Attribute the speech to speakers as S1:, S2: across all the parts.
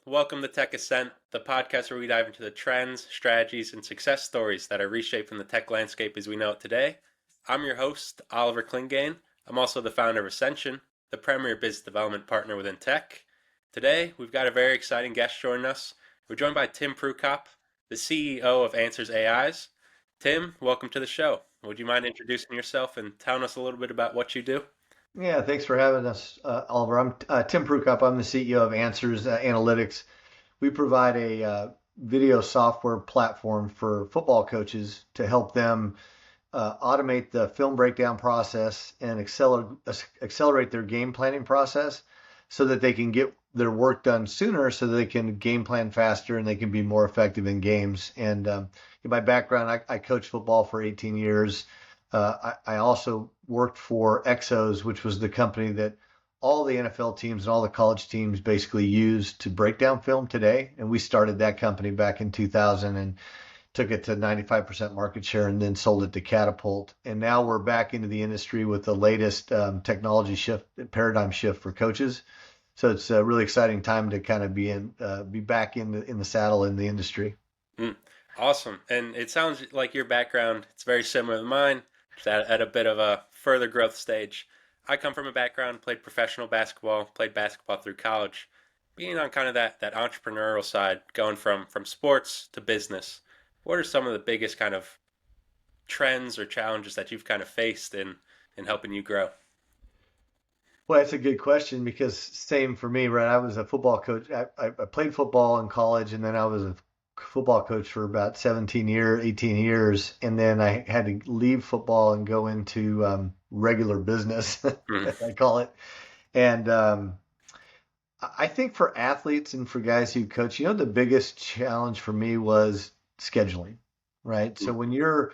S1: Welcome to Tech Ascent, the podcast where we dive into the trends, strategies, and success stories that are reshaping the tech landscape as we know it today. I'm your host, Oliver Klingane. I'm also the founder of Ascension, the premier business development partner within tech. Today, we've got a very exciting guest joining us. We're joined by Tim Prukop, the CEO of ANSRS AIs. Tim, welcome to the show. Would you mind introducing yourself and telling us a little bit about what you do?
S2: Yeah, thanks for having us, Oliver. I'm Tim Prukop. I'm the CEO of ANSRS Analytics. We provide a video software platform for football coaches to help them automate the film breakdown process and accelerate their game planning process so that they can get their work done sooner so that they can game plan faster and they can be more effective in games. And in my background, I coached football for 18 years. I also worked for Exos, which was the company that all the NFL teams and all the college teams basically use to break down film today. And we started that company back in 2000 and took it to 95% market share and then sold it to Catapult. And now we're back into the industry with the latest technology shift, paradigm shift for coaches. So it's a really exciting time to kind of be back in the saddle in the industry.
S1: Mm, awesome. And it sounds like your background, it's very similar to mine, just at a bit of a further growth stage. I come from a background, played professional basketball, played basketball through college. Being on kind of that entrepreneurial side, going from sports to business, what are some of the biggest kind of trends or challenges that you've kind of faced in helping you grow?
S2: Well, that's a good question because same for me, right? I was a football coach. I played football in college and then I was a football coach for about 17 years, 18 years. And then I had to leave football and go into regular business,
S1: Mm,
S2: I call it. And I think for athletes and for guys who coach, the biggest challenge for me was scheduling, right?
S1: mm,
S2: So when you're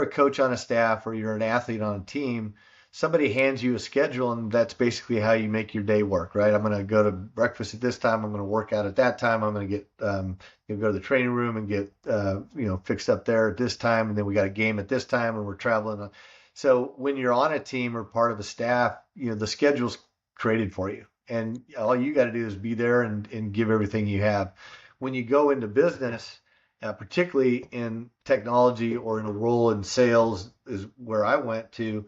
S2: a coach on a staff or you're an athlete on a team, somebody hands you a schedule and that's basically how you make your day work, right? I'm going to go to breakfast at this time. I'm going to work out at that time. I'm going to get go to the training room and get fixed up there at this time, and then we got a game at this time, and we're traveling. So when you're on a team or part of a staff, the schedule's created for you, and all you got to do is be there and give everything you have. When you go into business, particularly in technology or in a role in sales, is where I went to.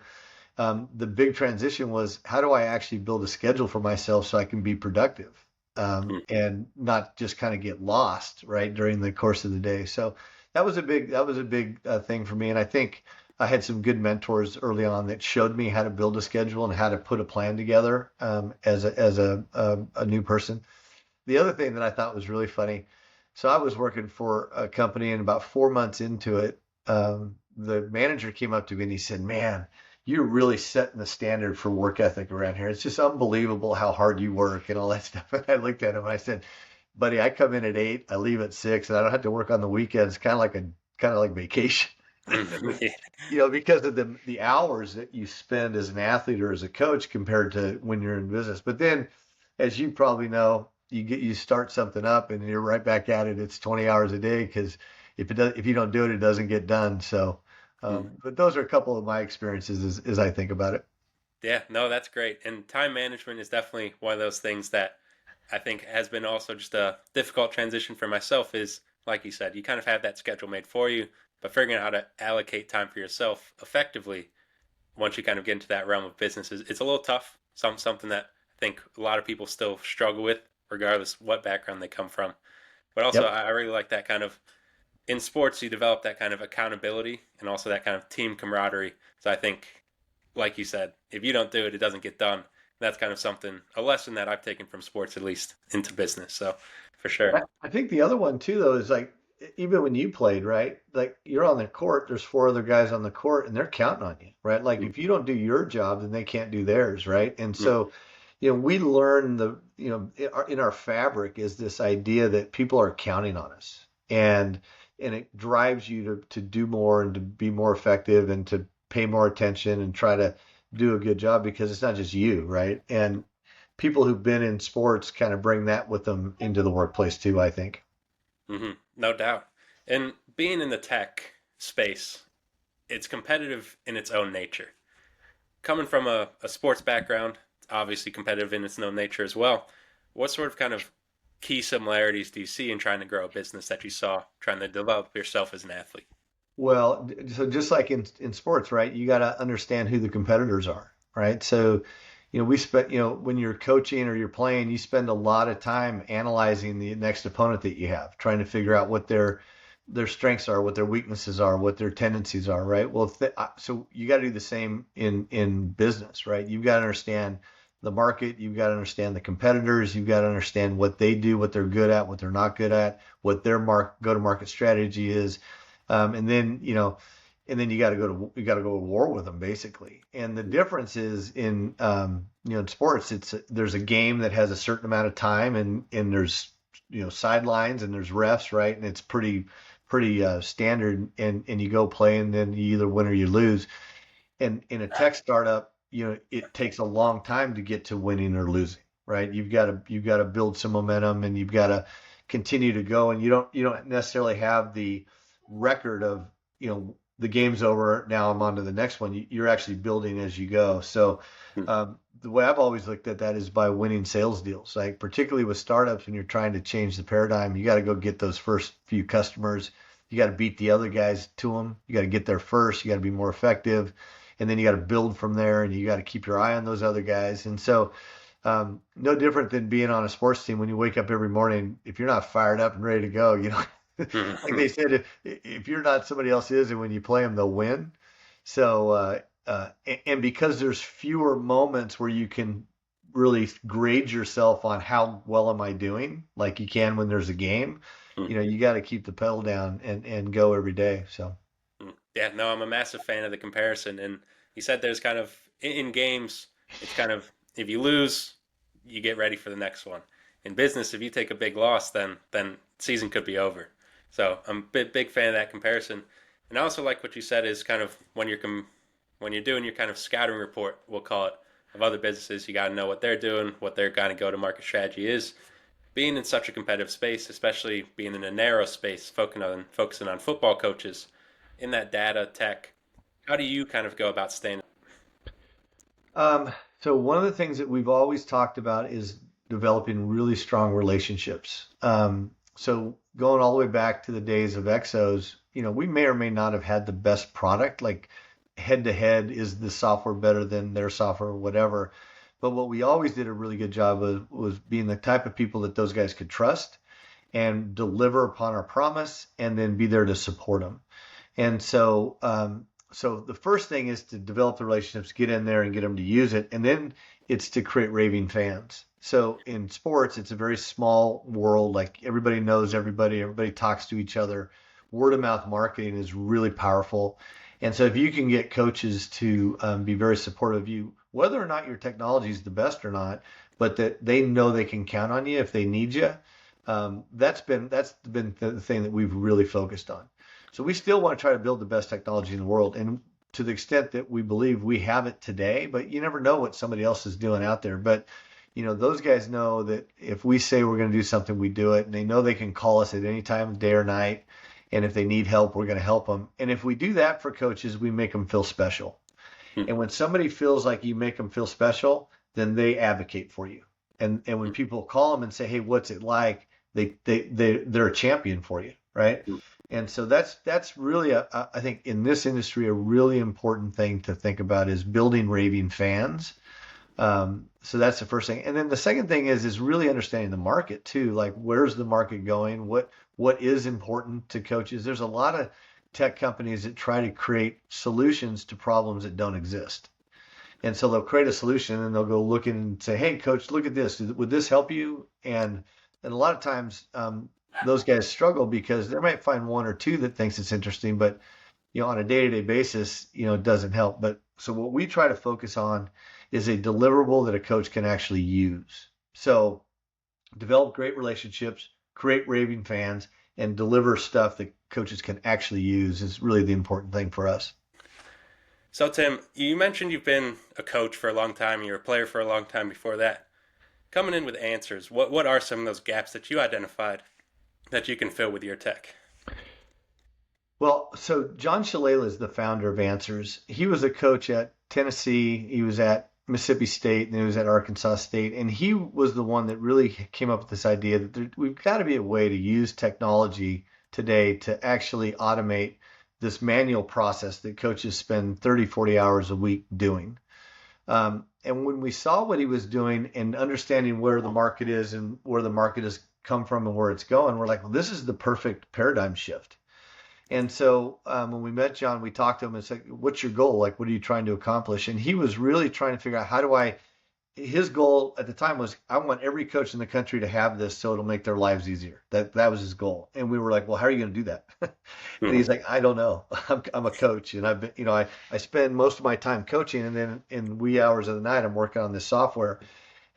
S2: The big transition was how do I actually build a schedule for myself so I can be productive
S1: mm.
S2: and not just kind of get lost right during the course of the day. So that was a big thing for me, and I think I had some good mentors early on that showed me how to build a schedule and how to put a plan together as a new person. The other thing that I thought was really funny, so I was working for a company, and about 4 months into it, the manager came up to me and he said, "Man, you're really setting the standard for work ethic around here. It's just unbelievable how hard you work and all that stuff." And I looked at him and I said, "Buddy, I come in at 8, I leave at 6, and I don't have to work on the weekends. Kind of like vacation." Because of the hours that you spend as an athlete or as a coach compared to when you're in business. But then, as you probably know, you start something up and you're right back at it. It's 20 hours a day because if you don't do it, it doesn't get done. So,
S1: Mm.
S2: but those are a couple of my experiences as I think about it.
S1: Yeah, no, that's great. And time management is definitely one of those things that I think has been also just a difficult transition for myself is, like you said, you kind of have that schedule made for you, but figuring out how to allocate time for yourself effectively once you kind of get into that realm of business is it's a little tough. Something that I think a lot of people still struggle with, regardless what background they come from. But also,
S2: Yep.
S1: I really like that kind of in sports, you develop that kind of accountability and also that kind of team camaraderie. So I think, like you said, if you don't do it, it doesn't get done. That's kind of something, a lesson that I've taken from sports at least into business. So for sure.
S2: I think the other one too, though, is like even when you played, right? Like you're on the court, there's four other guys on the court, and they're counting on you, right? Like
S1: Mm,
S2: if you don't do your job, then they can't do theirs, right? And
S1: mm,
S2: so, we learn in our fabric is this idea that people are counting on us, and it drives you to do more and to be more effective and to pay more attention and try to do a good job because it's not just you, right? And people who've been in sports kind of bring that with them into the workplace too, I think.
S1: no doubt. And being in the tech space, it's competitive in its own nature. Coming from a sports background, it's obviously competitive in its own nature as well. What sort of kind of key similarities do you see in trying to grow a business that you saw trying to develop yourself as an athlete?
S2: Well, so just like in sports, right? You got to understand who the competitors are, right? So, we spent, when you're coaching or you're playing, you spend a lot of time analyzing the next opponent that you have, trying to figure out what their strengths are, what their weaknesses are, what their tendencies are, right? Well, so you got to do the same in business, right? You've got to understand the market, you've got to understand the competitors, you've got to understand what they do, what they're good at, what they're not good at, what their go-to-market strategy is, and then you got to go to war with them basically. And the difference is in sports, there's a game that has a certain amount of time, and there's sidelines and there's refs, right? And it's pretty standard, and you go play, and then you either win or you lose. And in a tech startup, it takes a long time to get to winning or losing, right? You've got to build some momentum, and you've got to continue to go, and you don't necessarily have the record of the game's over, now I'm on to the next one. You're actually building as you go. So the way I've always looked at that is by winning sales deals. Like particularly with startups, when you're trying to change the paradigm, you got to go get those first few customers. You got to beat the other guys to them. You got to get there first. You got to be more effective, and then you got to build from there. And you got to keep your eye on those other guys. And so no different than being on a sports team. When you wake up every morning, if you're not fired up and ready to go, like they said, if you're not, somebody else is, and when you play them, they'll win. So, and because there's fewer moments where you can really grade yourself on how well am I doing, like you can when there's a game, you got to keep the pedal down and go every day. So,
S1: Yeah, no, I'm a massive fan of the comparison. And you said there's kind of in games, it's kind of if you lose, you get ready for the next one. In business, if you take a big loss, then season could be over. So I'm a big fan of that comparison. And I also like what you said is kind of when you're doing your kind of scouting report, we'll call it, of other businesses, you got to know what they're doing, what their kind of go-to-market strategy is. Being in such a competitive space, especially being in a narrow space, focusing on football coaches, in that data tech, how do you kind of go about staying?
S2: um, so one of the things that we've always talked about is developing really strong relationships. So going all the way back to the days of Exos, we may or may not have had the best product, like head to head, is the software better than their software or whatever. But what we always did a really good job of was being the type of people that those guys could trust and deliver upon our promise, and then be there to support them. And so the first thing is to develop the relationships, get in there and get them to use it. And then it's to create raving fans. So in sports, it's a very small world. Like everybody knows everybody talks to each other. Word of mouth marketing is really powerful. And so if you can get coaches to be very supportive of you, whether or not your technology is the best or not, but that they know they can count on you if they need you, that's been the thing that we've really focused on. So we still want to try to build the best technology in the world, and to the extent that we believe we have it today, but you never know what somebody else is doing out there. But those guys know that if we say we're going to do something, we do it, and they know they can call us at any time, day or night. And if they need help, we're going to help them. And if we do that for coaches, we make them feel special. And when somebody feels like you make them feel special, then they advocate for you. And when people call them and say, "Hey, what's it like?" They're a champion for you, right? And so that's really I think in this industry a really important thing to think about is building raving fans. So that's the first thing. And then the second thing is really understanding the market too. Like where's the market going? What is important to coaches? There's a lot of tech companies that try to create solutions to problems that don't exist. And so they'll create a solution and they'll go look and say, "Hey, coach, look at this. Would this help you?" And a lot of times those guys struggle because they might find one or two that thinks it's interesting, but on a day-to-day basis, it doesn't help. But so what we try to focus on is a deliverable that a coach can actually use. So develop great relationships, create raving fans, and deliver stuff that coaches can actually use is really the important thing for us.
S1: So Tim, you mentioned you've been a coach for a long time, you were a player for a long time before that. Coming in with answers, what are some of those gaps that you identified that you can fill with your tech?
S2: Well, so John Shalala is the founder of ANSRS. He was a coach at Tennessee. He was at Mississippi State and he was at Arkansas State. And he was the one that really came up with this idea that we've got to be a way to use technology today to actually automate this manual process that coaches spend 30, 40 hours a week doing. And when we saw what he was doing and understanding where the market is and where the market has come from and where it's going, we're like, well, this is the perfect paradigm shift. And so when we met John, we talked to him and said, what's your goal? Like, what are you trying to accomplish? And he was really trying to figure out his goal at the time was, I want every coach in the country to have this so it'll make their lives easier. That was his goal. And we were like, well, how are you going to do that? And he's like, I don't know. I'm a coach. And I've been, I spend most of my time coaching. And then in wee hours of the night, I'm working on this software.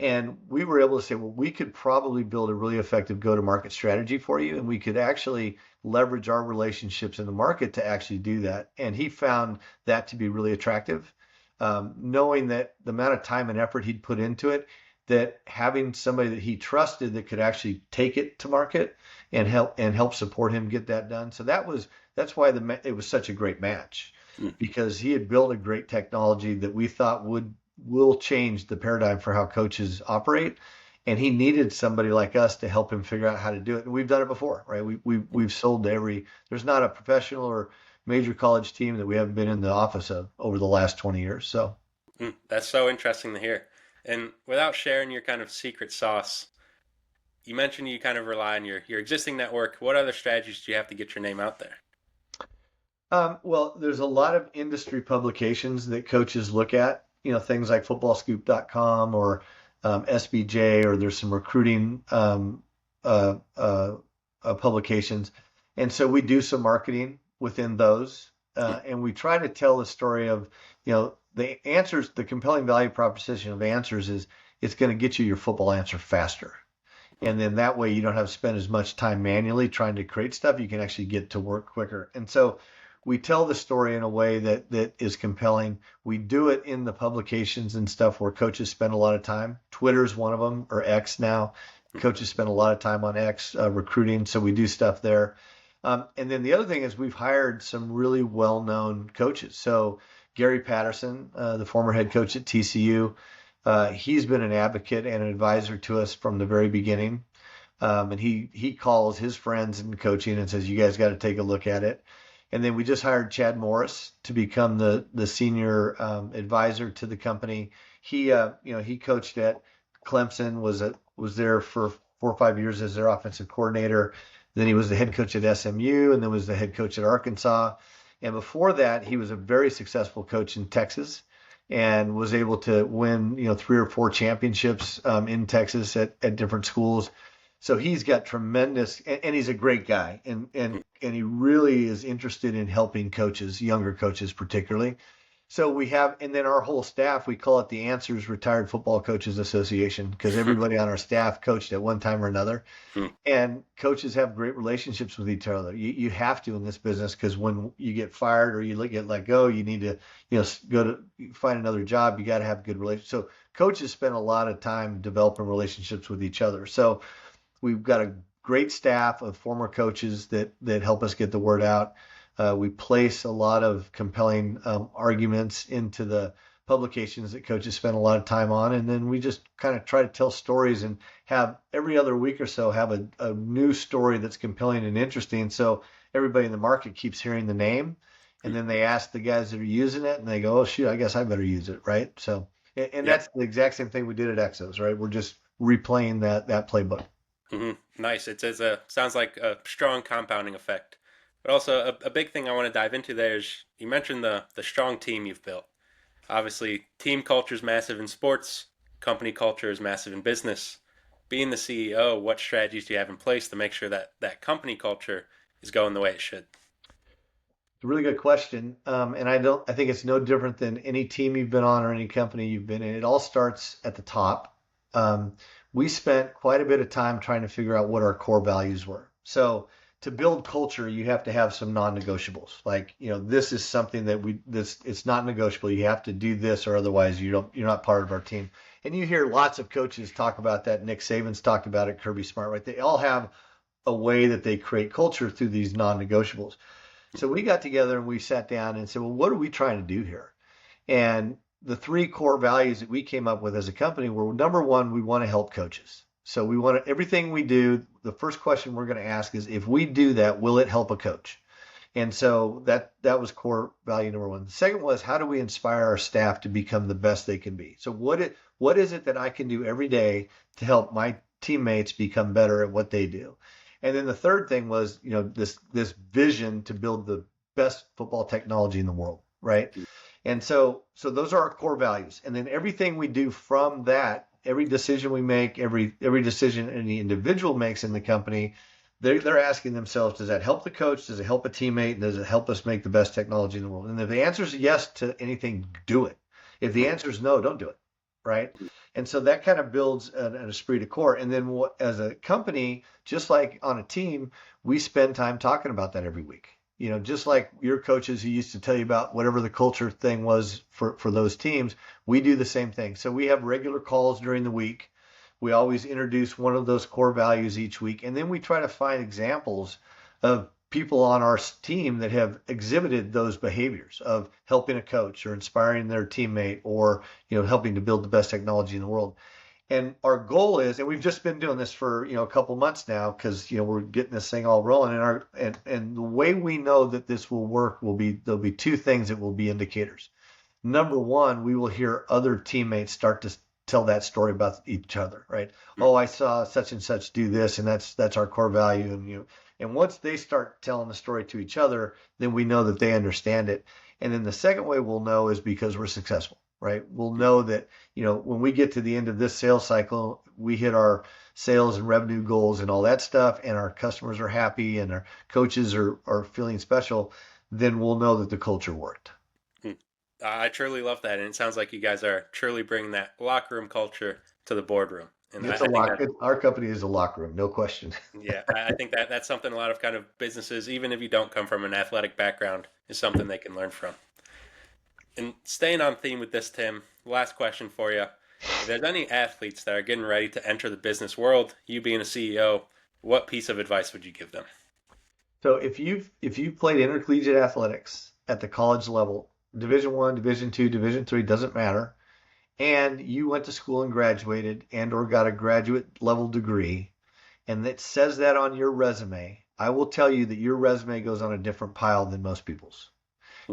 S2: And we were able to say, well, we could probably build a really effective go-to-market strategy for you, and we could actually leverage our relationships in the market to actually do that. And he found that to be really attractive, knowing that the amount of time and effort he'd put into it, that having somebody that he trusted that could actually take it to market and help support him get that done. So that's why it was such a great match, because he had built a great technology that we thought will change the paradigm for how coaches operate. And he needed somebody like us to help him figure out how to do it. And we've done it before, right? We've sold to there's not a professional or major college team that we haven't been in the office of over the last 20 years. So
S1: that's so interesting to hear. And without sharing your kind of secret sauce, you mentioned you kind of rely on your existing network. What other strategies do you have to get your name out there?
S2: Well, there's a lot of industry publications that coaches look at, things like footballscoop.com or SBJ, or there's some recruiting publications. And so we do some marketing within those. And we try to tell the story of, the compelling value proposition of Answers is it's going to get you your football answer faster. And then that way you don't have to spend as much time manually trying to create stuff. You can actually get to work quicker. And so we tell the story in a way that is compelling. We do it in the publications and stuff where coaches spend a lot of time. Twitter's one of them, or X now. Coaches spend a lot of time on X recruiting, so we do stuff there. And then the other thing is we've hired some really well-known coaches. So Gary Patterson, the former head coach at TCU, he's been an advocate and an advisor to us from the very beginning. And he calls his friends in coaching and says, you guys got to take a look at it. And then we just hired Chad Morris to become the senior advisor to the company. He coached at Clemson, was there for 4 or 5 years as their offensive coordinator. Then he was the head coach at SMU, and then was the head coach at Arkansas. And before that, he was a very successful coach in Texas and was able to win 3 or 4 championships in Texas at different schools. So he's got tremendous, and he's a great guy, and he really is interested in helping coaches, younger coaches particularly. So we have, and then our whole staff, we call it the ANSRS Retired Football Coaches Association, because everybody on our staff coached at one time or another. And coaches have great relationships with each other. You have to in this business, because when you get fired or you get let go, you need to go to find another job. You got to have good relationships. So coaches spend a lot of time developing relationships with each other. So we've got a great staff of former coaches that help us get the word out. We place a lot of compelling arguments into the publications that coaches spend a lot of time on. And then we just kind of try to tell stories and have every other week or so have a new story that's compelling and interesting. So everybody in the market keeps hearing the name. And then they ask the guys that are using it and they go, oh, shoot, I guess I better use it. Right. So, and that's the exact same thing we did at Exos, right? We're just replaying that playbook.
S1: Nice. Sounds like a strong compounding effect. But also a big thing I want to dive into there is you mentioned the strong team you've built. Obviously, team culture is massive in sports. Company culture is massive in business. Being the CEO, what strategies do you have in place to make sure that company culture is going the way it should?
S2: It's a really good question. And I think it's no different than any team you've been on or any company you've been in. It all starts at the top. We spent quite a bit of time trying to figure out what our core values were. So to build culture, you have to have some non-negotiables. Like, this is something that it's not negotiable. You have to do this or otherwise you're not part of our team. And you hear lots of coaches talk about that. Nick Saban's talked about it, Kirby Smart, right? They all have a way that they create culture through these non-negotiables. So we got together and we sat down and said, well, what are we trying to do here? And the three core values that we came up with as a company were, number one, we want to help coaches. So we want to, everything we do, the first question we're going to ask is, if we do that, will it help a coach? And so that was core value number one. The second was, how do we inspire our staff to become the best they can be? So what is it that I can do every day to help my teammates become better at what they do? And then the third thing was, this vision to build the best football technology in the world, right? And so those are our core values. And then everything we do from that, every decision we make, every decision any individual makes in the company, they're asking themselves, does that help the coach? Does it help a teammate? Does it help us make the best technology in the world? And if the answer is yes to anything, do it. If the answer is no, don't do it, right? And so that kind of builds an esprit de corps. And then as a company, just like on a team, we spend time talking about that every week. Just like your coaches who used to tell you about whatever the culture thing was for those teams, we do the same thing. So we have regular calls during the week. We always introduce one of those core values each week. And then we try to find examples of people on our team that have exhibited those behaviors of helping a coach or inspiring their teammate or, helping to build the best technology in the world. And our goal is, and we've just been doing this for, a couple months now, because, we're getting this thing all rolling. And the way we know that this will work there'll be two things that will be indicators. Number one, we will hear other teammates start to tell that story about each other, right? Oh, I saw such and such do this, and that's our core value. And once they start telling the story to each other, then we know that they understand it. And then the second way we'll know is because we're successful, right? We'll know that, when we get to the end of this sales cycle, we hit our sales and revenue goals and all that stuff, and our customers are happy and our coaches are feeling special, then we'll know that the culture worked.
S1: I truly love that, and it sounds like you guys are truly bringing that locker room culture to the boardroom. And
S2: It's
S1: I think that,
S2: our company is a locker room, no question.
S1: yeah, I think that that's something a lot of kind of businesses, even if you don't come from an athletic background, is something they can learn from. And staying on theme with this, Tim, last question for you. If there's any athletes that are getting ready to enter the business world, you being a CEO, what piece of advice would you give them?
S2: So if you've played intercollegiate athletics at the college level, Division One, Division Two, Division Three, doesn't matter, and you went to school and graduated or got a graduate level degree, and it says that on your resume, I will tell you that your resume goes on a different pile than most people's,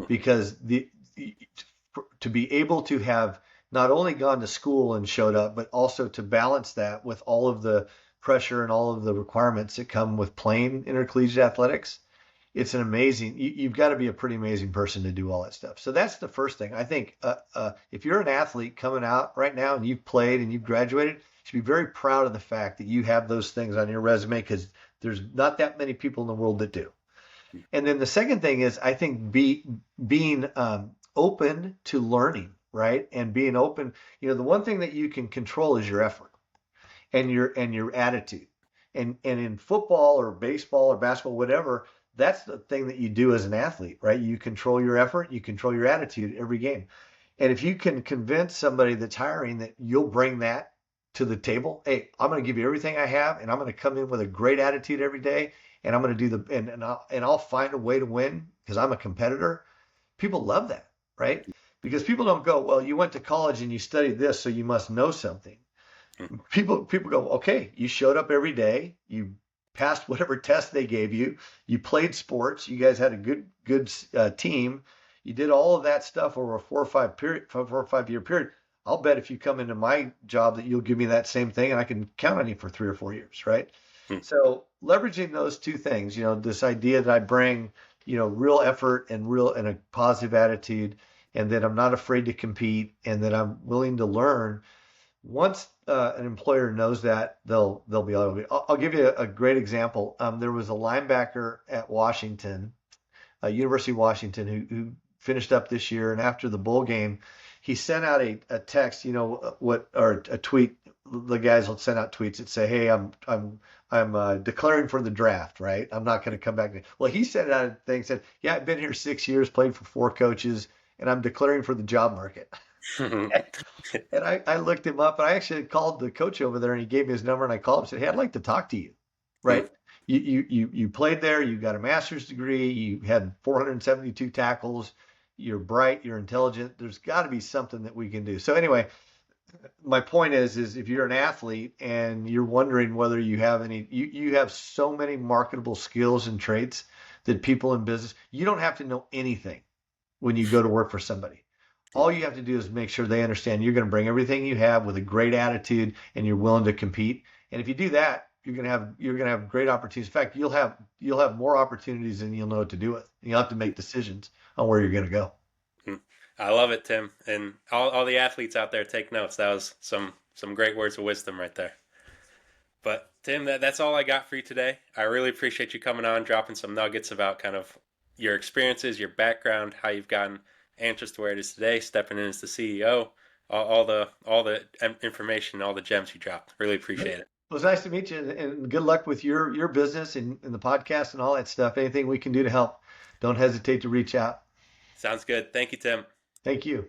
S2: because to be able to have not only gone to school and showed up, but also to balance that with all of the pressure and all of the requirements that come with playing intercollegiate athletics, it's an amazing, you've got to be a pretty amazing person to do all that stuff. So that's the first thing. I think if you're an athlete coming out right now and you've played and you've graduated, you should be very proud of the fact that you have those things on your resume, because there's not that many people in the world that do. And then the second thing is, I think being open to learning, right? And being open, the one thing that you can control is your effort and your attitude. And in football or baseball or basketball, whatever, that's the thing that you do as an athlete, right? You control your effort, you control your attitude every game. And if you can convince somebody that's hiring that you'll bring that to the table, hey, I'm going to give you everything I have, and I'm going to come in with a great attitude every day, and I'm going to do and I'll find a way to win because I'm a competitor. People love that, right? Because people don't go, well, you went to college and you studied this, so you must know something. People go, okay, you showed up every day, you passed whatever test they gave you, you played sports, you guys had a good team, you did all of that stuff over a 4 or 5 year period. I'll bet if you come into my job that you'll give me that same thing, and I can count on you for 3 or 4 years, right? So leveraging those two things, this idea that I bring, real effort and a positive attitude, and that I'm not afraid to compete, and that I'm willing to learn. Once an employer knows that, they'll be able to. I'll give you a great example. There was a linebacker at Washington, University of Washington, who finished up this year, and after the bowl game, he sent out a text, or a tweet. The guys will send out tweets that say, "Hey, I'm declaring for the draft, right? I'm not going to come back." Well, he sent out a thing, said, "Yeah, I've been here 6 years, played for 4 coaches, and I'm declaring for the job market." And I looked him up, and I actually called the coach over there, and he gave me his number, and I called him and said, "Hey, I'd like to talk to you." Right? You played there, you got a master's degree, you had 472 tackles, you're bright, you're intelligent. There's got to be something that we can do. So anyway, my point is if you're an athlete and you're wondering whether you have you have so many marketable skills and traits that people in business, you don't have to know anything when you go to work for somebody. All you have to do is make sure they understand you're going to bring everything you have with a great attitude and you're willing to compete. And if you do that, you're going to have great opportunities. In fact, you'll have more opportunities than you'll know what to do with. You'll have to make decisions on where you're going to go.
S1: I love it, Tim, and all the athletes out there take notes. That was some great words of wisdom right there. But Tim, that's all I got for you today. I really appreciate you coming on, dropping some nuggets about kind of your experiences, your background, how you've gotten ANSRS to where it is today, stepping in as the CEO, all the information, all the gems you dropped. Really appreciate it.
S2: It was nice to meet you, and good luck with your business and the podcast and all that stuff. Anything we can do to help, don't hesitate to reach out.
S1: Sounds good. Thank you, Tim.
S2: Thank you.